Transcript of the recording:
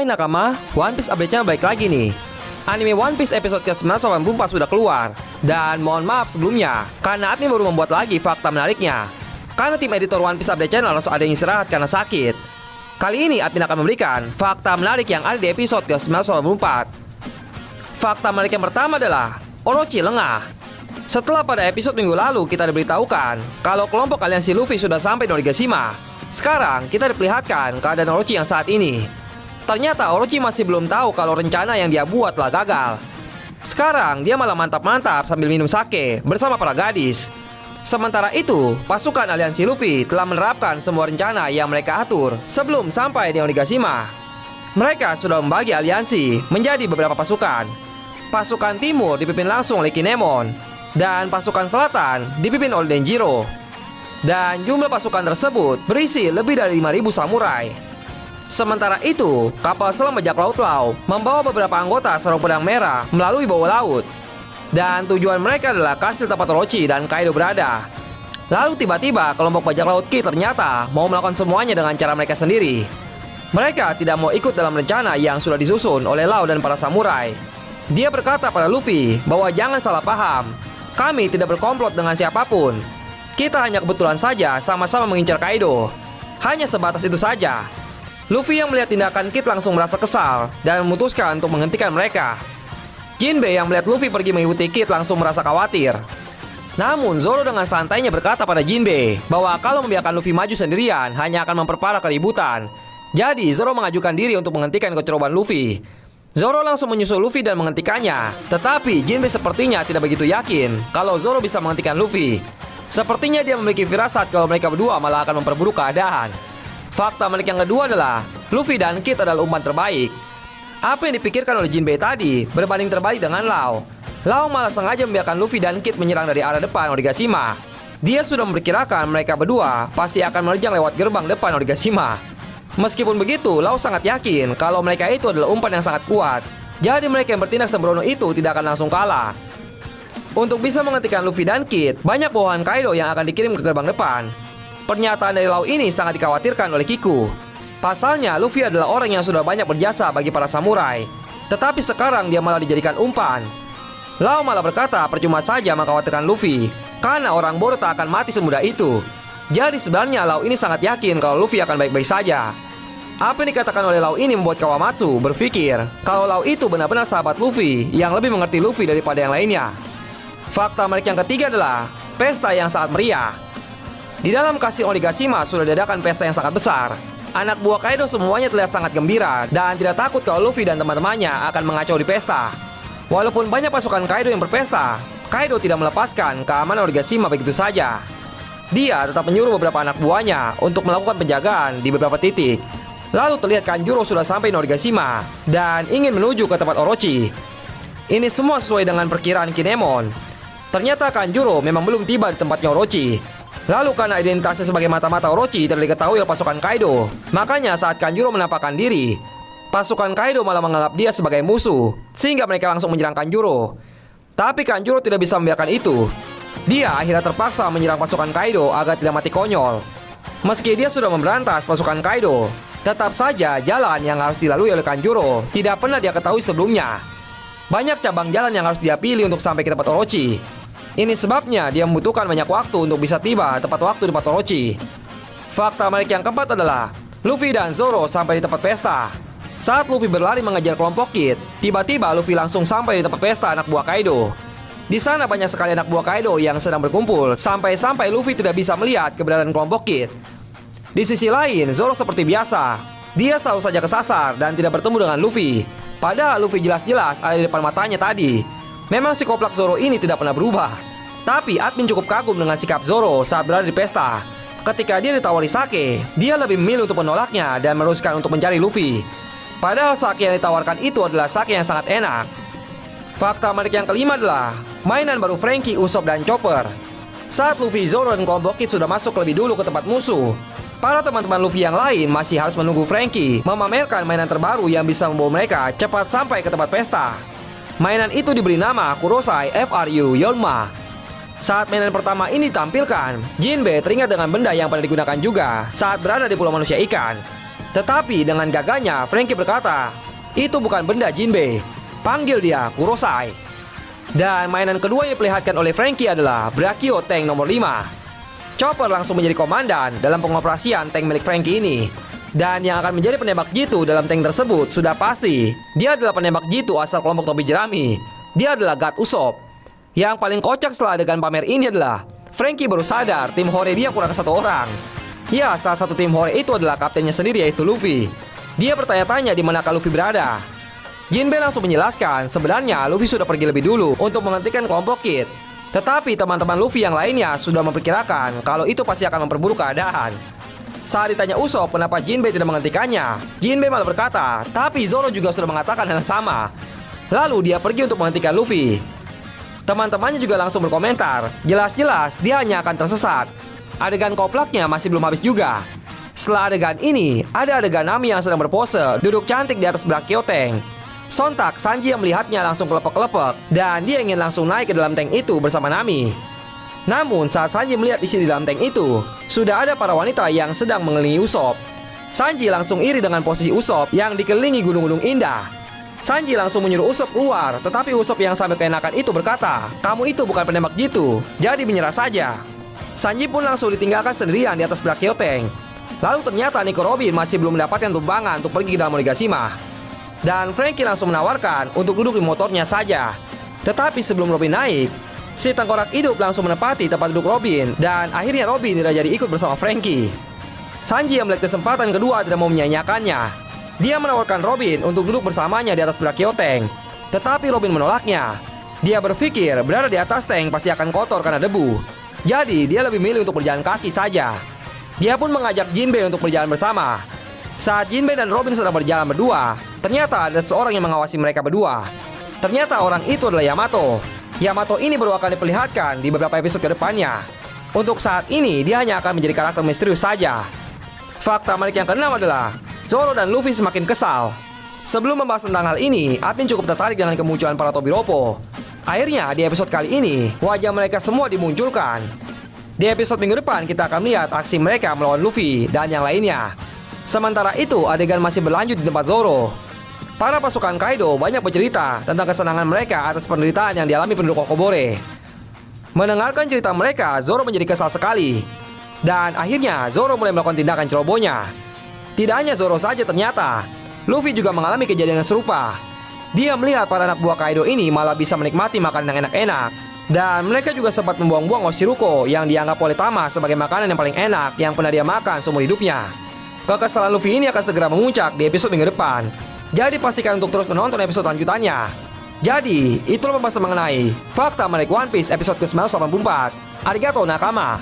Hai nakama, One Piece update-nya baik lagi nih. Anime One Piece episode ke-984 sudah keluar. Dan mohon maaf sebelumnya, karena admin baru membuat lagi fakta menariknya. Karena tim editor One Piece Update Channel langsung ada yang istirahat karena sakit. Kali ini admin akan memberikan fakta menarik yang ada di episode ke-984. Fakta menarik yang pertama adalah Orochi lengah. Setelah pada episode minggu lalu kita diberitahukan kalau kelompok aliansi Luffy sudah sampai di Onigashima, sekarang kita diperlihatkan keadaan Orochi yang saat ini. Ternyata Orochi masih belum tahu kalau rencana yang dia buat telah gagal. Sekarang dia malah mantap-mantap sambil minum sake bersama para gadis. Sementara itu, pasukan aliansi Luffy telah menerapkan semua rencana yang mereka atur sebelum sampai di Onigashima. Mereka sudah membagi aliansi menjadi beberapa pasukan. Pasukan timur dipimpin langsung oleh Kinemon, dan pasukan selatan dipimpin oleh Denjiro. Dan jumlah pasukan tersebut berisi lebih dari 5.000 samurai. Sementara itu, kapal selam bajak laut Lau membawa beberapa anggota sarung pedang merah melalui bawah laut. Dan tujuan mereka adalah kastil tempat Orochi dan Kaido berada. Lalu tiba-tiba kelompok bajak laut Ki ternyata mau melakukan semuanya dengan cara mereka sendiri. Mereka tidak mau ikut dalam rencana yang sudah disusun oleh Lau dan para samurai. Dia berkata pada Luffy bahwa jangan salah paham, kami tidak berkomplot dengan siapapun. Kita hanya kebetulan saja sama-sama mengincar Kaido. Hanya sebatas itu saja. Luffy yang melihat tindakan Kid langsung merasa kesal dan memutuskan untuk menghentikan mereka. Jinbei yang melihat Luffy pergi mengikuti Kid langsung merasa khawatir. Namun Zoro dengan santainya berkata pada Jinbei bahwa kalau membiarkan Luffy maju sendirian hanya akan memperparah keributan. Jadi Zoro mengajukan diri untuk menghentikan kecerobohan Luffy. Zoro langsung menyusul Luffy dan menghentikannya. Tetapi Jinbei sepertinya tidak begitu yakin kalau Zoro bisa menghentikan Luffy. Sepertinya dia memiliki firasat kalau mereka berdua malah akan memperburuk keadaan. Fakta menarik yang kedua adalah Luffy dan Kid adalah umpan terbaik. Apa yang dipikirkan oleh Jinbei tadi berbanding terbalik dengan Lau. Lau malah sengaja membiarkan Luffy dan Kid menyerang dari arah depan Onigashima. Dia sudah memperkirakan mereka berdua pasti akan menerjang lewat gerbang depan Onigashima. Meskipun begitu, Lau sangat yakin kalau mereka itu adalah umpan yang sangat kuat. Jadi mereka yang bertindak sembrono itu tidak akan langsung kalah. Untuk bisa menghentikan Luffy dan Kid, banyak bawahan Kaido yang akan dikirim ke gerbang depan. Pernyataan dari Lau ini sangat dikhawatirkan oleh Kiku. Pasalnya, Luffy adalah orang yang sudah banyak berjasa bagi para samurai. Tetapi sekarang dia malah dijadikan umpan. Lau malah berkata percuma saja mengkhawatirkan Luffy, karena orang bodoh tak akan mati semudah itu. Jadi sebenarnya Lau ini sangat yakin kalau Luffy akan baik-baik saja. Apa yang dikatakan oleh Lau ini membuat Kawamatsu berpikir kalau Lau itu benar-benar sahabat Luffy yang lebih mengerti Luffy daripada yang lainnya. Fakta menarik yang ketiga adalah pesta yang sangat meriah. Di dalam kastil Onigashima sudah diadakan pesta yang sangat besar. Anak buah Kaido semuanya terlihat sangat gembira dan tidak takut kalau Luffy dan teman-temannya akan mengacau di pesta. Walaupun banyak pasukan Kaido yang berpesta, Kaido tidak melepaskan keamanan Onigashima begitu saja. Dia tetap menyuruh beberapa anak buahnya untuk melakukan penjagaan di beberapa titik. Lalu terlihat Kanjuro sudah sampai di Onigashima dan ingin menuju ke tempat Orochi. Ini semua sesuai dengan perkiraan Kinemon. Ternyata Kanjuro memang belum tiba di tempatnya Orochi. Lalu karena identitasnya sebagai mata-mata Orochi tidak diketahui oleh pasukan Kaido, makanya saat Kanjuro menampakkan diri, pasukan Kaido malah menganggap dia sebagai musuh, sehingga mereka langsung menyerang Kanjuro. Tapi Kanjuro tidak bisa membiarkan itu. Dia akhirnya terpaksa menyerang pasukan Kaido agar tidak mati konyol. Meski dia sudah memberantas pasukan Kaido, tetap saja jalan yang harus dilalui oleh Kanjuro tidak pernah dia ketahui sebelumnya. Banyak cabang jalan yang harus dia pilih untuk sampai ke tempat Orochi. Ini sebabnya dia membutuhkan banyak waktu untuk bisa tiba tepat waktu di tempat Orochi. Fakta menarik yang keempat adalah Luffy dan Zoro sampai di tempat pesta. Saat Luffy berlari mengejar kelompok Kid, tiba-tiba Luffy langsung sampai di tempat pesta anak buah Kaido. Di sana banyak sekali anak buah Kaido yang sedang berkumpul, sampai Luffy tidak bisa melihat keberadaan kelompok Kid. Di sisi lain, Zoro seperti biasa. Dia selalu saja kesasar dan tidak bertemu dengan Luffy. Padahal Luffy jelas-jelas ada di depan matanya tadi. Memang si koplak Zoro ini tidak pernah berubah. Tapi admin cukup kagum dengan sikap Zoro saat berada di pesta. Ketika dia ditawari sake, dia lebih memilih untuk menolaknya dan meneruskan untuk mencari Luffy. Padahal sake yang ditawarkan itu adalah sake yang sangat enak. Fakta menarik yang kelima adalah mainan baru Franky, Usopp, dan Chopper. Saat Luffy, Zoro, dan kelompok Kid sudah masuk lebih dulu ke tempat musuh, para teman-teman Luffy yang lain masih harus menunggu Franky memamerkan mainan terbaru yang bisa membawa mereka cepat sampai ke tempat pesta. Mainan itu diberi nama Kurosai FRU Yonma. Saat mainan pertama ini ditampilkan, Jinbei teringat dengan benda yang pernah digunakan juga saat berada di Pulau Manusia Ikan. Tetapi dengan gagahnya, Franky berkata, "Itu bukan benda Jinbei. Panggil dia Kurosai." Dan mainan kedua yang diperlihatkan oleh Franky adalah Brachio Tank nomor 5. Chopper langsung menjadi komandan dalam pengoperasian tank milik Franky ini. Dan yang akan menjadi penembak jitu dalam tank tersebut sudah pasti. Dia adalah penembak jitu asal kelompok topi jerami. Dia adalah God Usopp. Yang paling kocak setelah adegan pamer ini adalah Franky baru sadar tim Hore dia kurang satu orang. Ya, salah satu tim Hore itu adalah kaptennya sendiri, yaitu Luffy. Dia bertanya-tanya di manakah Luffy berada. Jinbei langsung menjelaskan sebenarnya Luffy sudah pergi lebih dulu untuk menghentikan kelompok Kid. Tetapi teman-teman Luffy yang lainnya sudah memperkirakan kalau itu pasti akan memperburuk keadaan. Saat ditanya Usopp kenapa Jinbei tidak menghentikannya, Jinbei malah berkata, tapi Zoro juga sudah mengatakan hal yang sama. Lalu dia pergi untuk menghentikan Luffy. Teman-temannya juga langsung berkomentar, jelas-jelas dia hanya akan tersesat. Adegan koplaknya masih belum habis juga. Setelah adegan ini, ada adegan Nami yang sedang berpose, duduk cantik di atas Brachio Tank. Sontak, Sanji yang melihatnya langsung kelepek-kelepek dan dia ingin langsung naik ke dalam tank itu bersama Nami. Namun saat Sanji melihat isi di dalam tank itu, sudah ada para wanita yang sedang mengelilingi Usopp. Sanji langsung iri dengan posisi Usopp yang dikelilingi gunung-gunung indah. Sanji langsung menyuruh Usopp keluar, tetapi Usopp yang sambil keenakan itu berkata, "Kamu itu bukan penembak jitu, jadi menyerah saja." Sanji pun langsung ditinggalkan sendirian di atas Brachio Tank. Lalu ternyata Nico Robin masih belum mendapatkan tumpangan untuk pergi ke dalam Onigashima. Dan Franky langsung menawarkan untuk duduk di motornya saja. Tetapi sebelum Robin naik, si tengkorak hidup langsung menempati tempat duduk Robin. Dan akhirnya Robin tidak jadi ikut bersama Franky. Sanji yang melihat kesempatan kedua tidak mau menyanyiakannya. Dia menawarkan Robin untuk duduk bersamanya di atas Brachio Tank. Tetapi Robin menolaknya. Dia berpikir berada di atas tank pasti akan kotor karena debu. Jadi dia lebih milih untuk berjalan kaki saja. Dia pun mengajak Jinbei untuk berjalan bersama. Saat Jinbei dan Robin sedang berjalan berdua, ternyata ada seorang yang mengawasi mereka berdua. Ternyata orang itu adalah Yamato. Yamato ini baru akan diperlihatkan di beberapa episode ke depannya. Untuk saat ini, dia hanya akan menjadi karakter misterius saja. Fakta menarik yang keenam adalah Zoro dan Luffy semakin kesal. Sebelum membahas tentang hal ini, Apin cukup tertarik dengan kemunculan para Tobiropo. Akhirnya, di episode kali ini, wajah mereka semua dimunculkan. Di episode minggu depan, kita akan melihat aksi mereka melawan Luffy dan yang lainnya. Sementara itu, adegan masih berlanjut di tempat Zoro. Para pasukan Kaido banyak bercerita tentang kesenangan mereka atas penderitaan yang dialami penduduk Kokobore. Mendengarkan cerita mereka, Zoro menjadi kesal sekali. Dan akhirnya, Zoro mulai melakukan tindakan cerobohnya. Tidak hanya Zoro saja ternyata, Luffy juga mengalami kejadian yang serupa. Dia melihat para anak buah Kaido ini malah bisa menikmati makanan yang enak-enak. Dan mereka juga sempat membuang-buang Oshiruko yang dianggap oleh Tama sebagai makanan yang paling enak yang pernah dia makan seumur hidupnya. Kekesalan Luffy ini akan segera memuncak di episode minggu depan. Jadi pastikan untuk terus menonton episode lanjutannya. Jadi, itulah pembahasan mengenai fakta menarik One Piece episode ke-984. Arigato nakama.